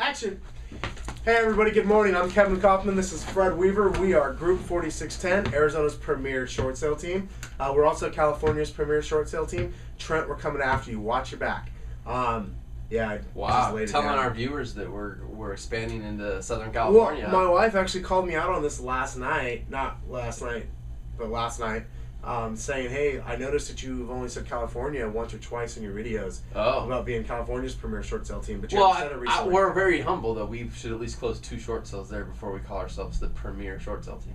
Action! Hey everybody, good morning. I'm Kevin Kaufman. This is Fred Weaver. We are Group 4610, Arizona's premier short sale team. We're also California's premier short sale team. Trent, we're coming after you. Watch your back. Yeah. Wow. Telling our viewers that we're expanding into Southern California. Well, my wife actually called me out on this last night. Not last night, but last night. Saying, hey, I noticed that you've only said California once or twice in your videos about being California's premier short sale team. But you haven't said it recently. We're very humble, though. We should at least close 2 short sales there before we call ourselves the premier short sale team.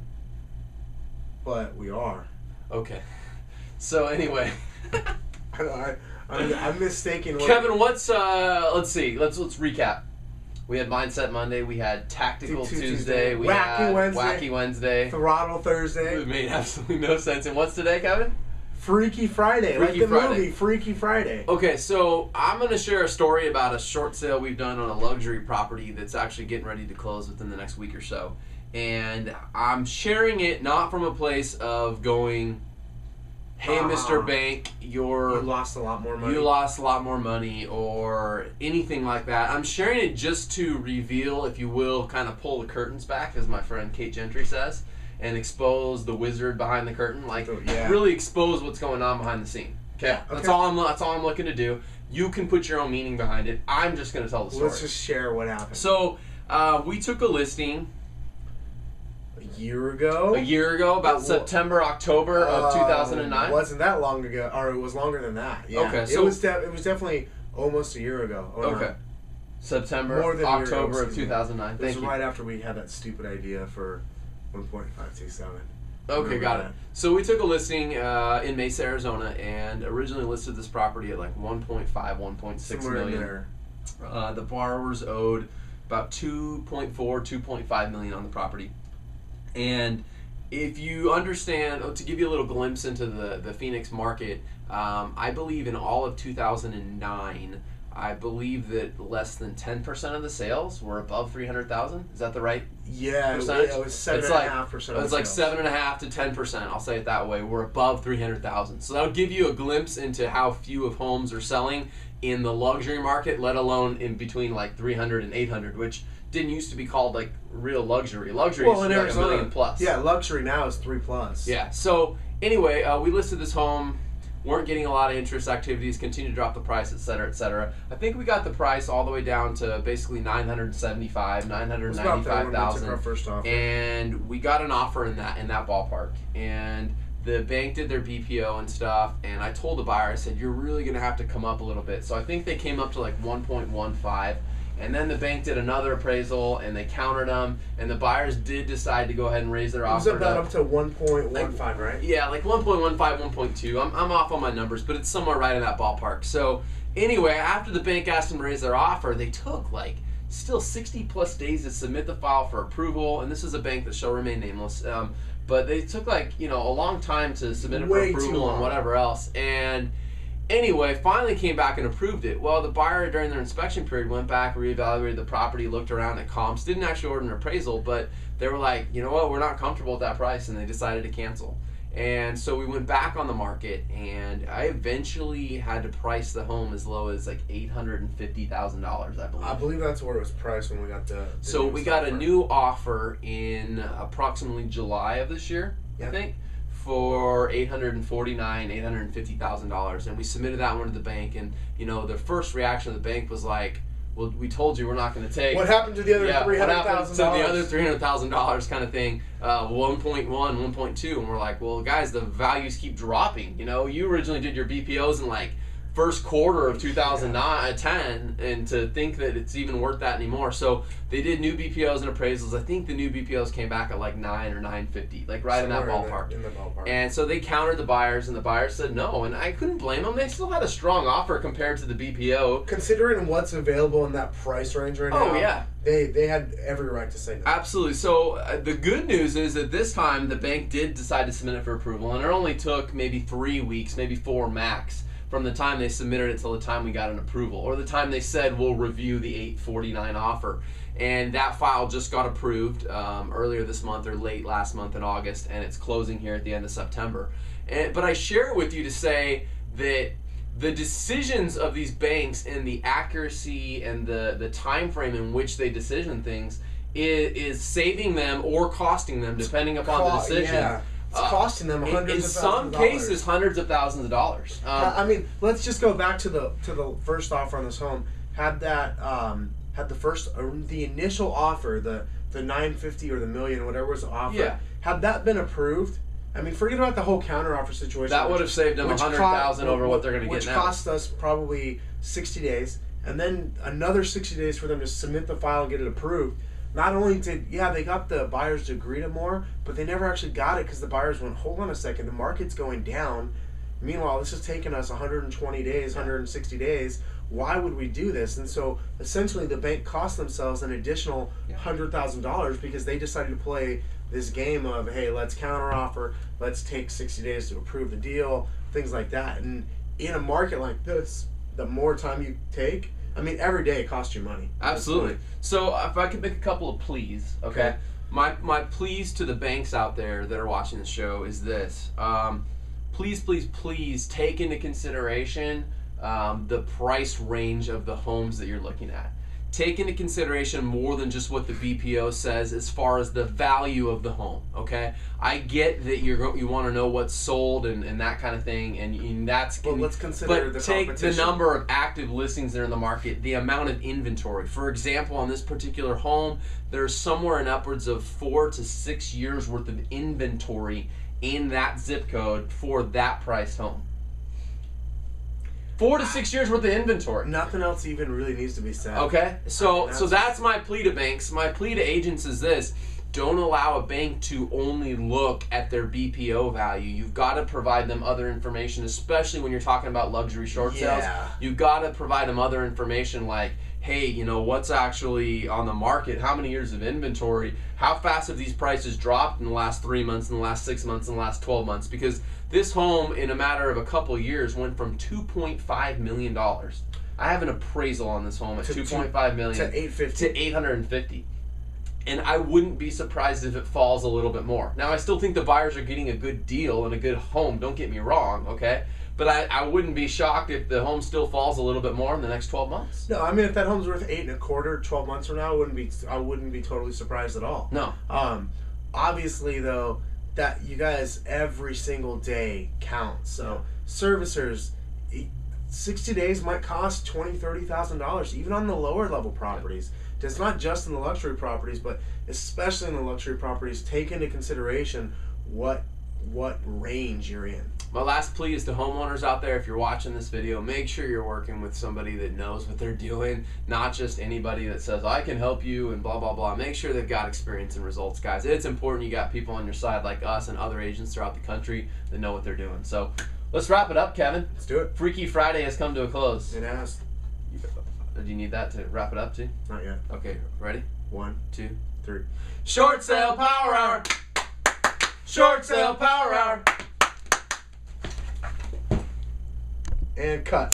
But we are. Okay. So anyway, I'm mistaken. Kevin, what's let's see. Let's recap. We had Mindset Monday, we had Tactical Tuesday, we had Wacky Wednesday, Throttle Thursday. It made absolutely no sense. And what's today, Kevin? Freaky Friday, movie Freaky Friday. Okay, so I'm going to share a story about a short sale we've done on a luxury property that's actually getting ready to close within the next week or so. And I'm sharing it not from a place of going, hey, Mr. Bank, you lost a lot more money. You lost a lot more money or anything like that. I'm sharing it just to reveal, if you will, kind of pull the curtains back, as my friend Kate Gentry says, and expose the wizard behind the curtain. Really expose what's going on behind the scene. Okay? That's all I'm looking to do. You can put your own meaning behind it. I'm just going to tell the story. Let's just share what happened. So, we took a listing a year ago, about September, October of 2009. Wasn't that long ago, or it was longer than that. Yeah. Okay, so it was definitely almost a year ago. Okay. September, October of 2009. It was right after we had that stupid idea for 1.527. Okay, got it. So we took a listing in Mesa, Arizona, and originally listed this property at like 1.5, 1.6 million. The borrowers owed about 2.4, 2.5 million on the property. And if you understand, to give you a little glimpse into the Phoenix market, I believe in all of 2009, I believe that less than 10% of the sales were above 300,000. Is that the right percentage? It was 7.5%. It was like 7.5 to 10%. I'll say it that way. We're above 300,000. So that'll give you a glimpse into how few of homes are selling in the luxury market, let alone in between like 300 and 800, which didn't used to be called like real luxury. Luxury is like Arizona, $1 million plus. Yeah, luxury now is 3+. Yeah. So anyway, we listed this home. Weren't getting a lot of interest, activities, continued to drop the price, etc., etc. I think we got the price all the way down to basically 975, 995,000, and we got an offer in that ballpark. And the bank did their BPO and stuff, and I told the buyer, I said, you're really going to have to come up a little bit. So I think they came up to like 1.15. And then the bank did another appraisal, and they countered them, and the buyers did decide to go ahead and raise their offer. It was about up to 1.15, right? Yeah, like 1.15, 1.2. I'm off on my numbers, but it's somewhere right in that ballpark. So anyway, after the bank asked them to raise their offer, they took like still 60+ days to submit the file for approval, and this is a bank that shall remain nameless. But they took like, a long time to submit it for approval and whatever else. And anyway, finally came back and approved it. Well, the buyer during their inspection period went back, reevaluated the property, looked around at comps, didn't actually order an appraisal, but they were like, you know what, we're not comfortable with that price, and they decided to cancel. And so we went back on the market, and I eventually had to price the home as low as like $850,000, I believe. I believe that's where it was priced when we got the So we got a new offer in approximately July of this year, I think, for $850,000, and we submitted that one to the bank. And the first reaction of the bank was like, well, we told you we're not going to take. What happened to the other $300,000? What happened to the other $300,000 kind of thing? 1.1, 1.2, and we're like, well, guys, the values keep dropping. You originally did your BPOs in like first quarter of 2010, and to think that it's even worth that anymore. So they did new BPOs and appraisals. I think the new BPOs came back at like 9 or 950, like right somewhere in that ballpark. In the ballpark. And so they countered the buyers, and the buyers said no, and I couldn't blame them. They still had a strong offer compared to the BPO. Considering what's available in that price range right now. Oh, yeah. They had every right to say no. Absolutely. So the good news is that this time the bank did decide to submit it for approval, and it only took maybe 3 weeks, maybe 4 max, from the time they submitted it till the time we got an approval, or the time they said we'll review the 849 offer. And that file just got approved earlier this month or late last month in August, and it's closing here at the end of September. But I share it with you to say that the decisions of these banks and the accuracy and the time frame in which they decision things is saving them or costing them, depending upon the decision. Yeah. It's costing them hundreds of thousands of dollars. In some cases, hundreds of thousands of dollars. I mean, let's just go back to the first offer on this home. Had the initial offer, the $950 or the $1 million, whatever was the offer, Yeah. had that been approved? I mean, forget about the whole counter offer situation. That would have saved them $100,000 over what they're going to get now. Which cost us probably 60 days, and then another 60 days for them to submit the file and get it approved. Not only they got the buyers to agree to more, but they never actually got it because the buyers went, hold on a second, the market's going down. Meanwhile, this has taken us 120 days, 160 days. Why would we do this? And so essentially the bank cost themselves an additional $100,000 because they decided to play this game of, hey, let's counteroffer, let's take 60 days to approve the deal, things like that. And in a market like this, the more time you take, I mean, every day it costs you money. Absolutely. So if I could make a couple of pleas, okay? My pleas to the banks out there that are watching the show is this. Please, please, please take into consideration the price range of the homes that you're looking at. Take into consideration more than just what the BPO says as far as the value of the home, okay? I get that you want to know what's sold and that kind of thing, and that's... But let's consider the take competition. the number of active listings that are in the market, the amount of inventory. For example, on this particular home, there's somewhere in upwards of 4 to 6 years worth of inventory in that zip code for that priced home. 4 to 6 years worth of inventory. Nothing else even really needs to be said. Okay, so that's my plea to banks. My plea to agents is this: don't allow a bank to only look at their BPO value. You've got to provide them other information, especially when you're talking about luxury short sales. You've got to provide them other information like, hey, you know, what's actually on the market, how many years of inventory, how fast have these prices dropped in the last 3 months, in the last 6 months, in the last 12 months, because this home, in a matter of a couple of years, went from $2.5 million. I have an appraisal on this home at $2.5 million to $850. to $850. And I wouldn't be surprised if it falls a little bit more. Now, I still think the buyers are getting a good deal and a good home, don't get me wrong, okay? But I wouldn't be shocked if the home still falls a little bit more in the next 12 months. No, I mean, if that home's worth 8.25, 12 months from now, I wouldn't be totally surprised at all. No. Obviously, though, that you guys every single day counts. So servicers, 60 days might cost $20,000, $30,000, even on the lower level properties. It's not just in the luxury properties, but especially in the luxury properties. Take into consideration what range you're in. My last plea is to homeowners out there, if you're watching this video, make sure you're working with somebody that knows what they're doing, not just anybody that says, I can help you and blah, blah, blah. Make sure they've got experience and results, guys. It's important you got people on your side like us and other agents throughout the country that know what they're doing. So let's wrap it up, Kevin. Let's do it. Freaky Friday has come to a close. It has. Do you need that to wrap it up too? Not yet. Okay, ready? 1, 2, 3. Short sale power hour! Short sale power hour! And cut.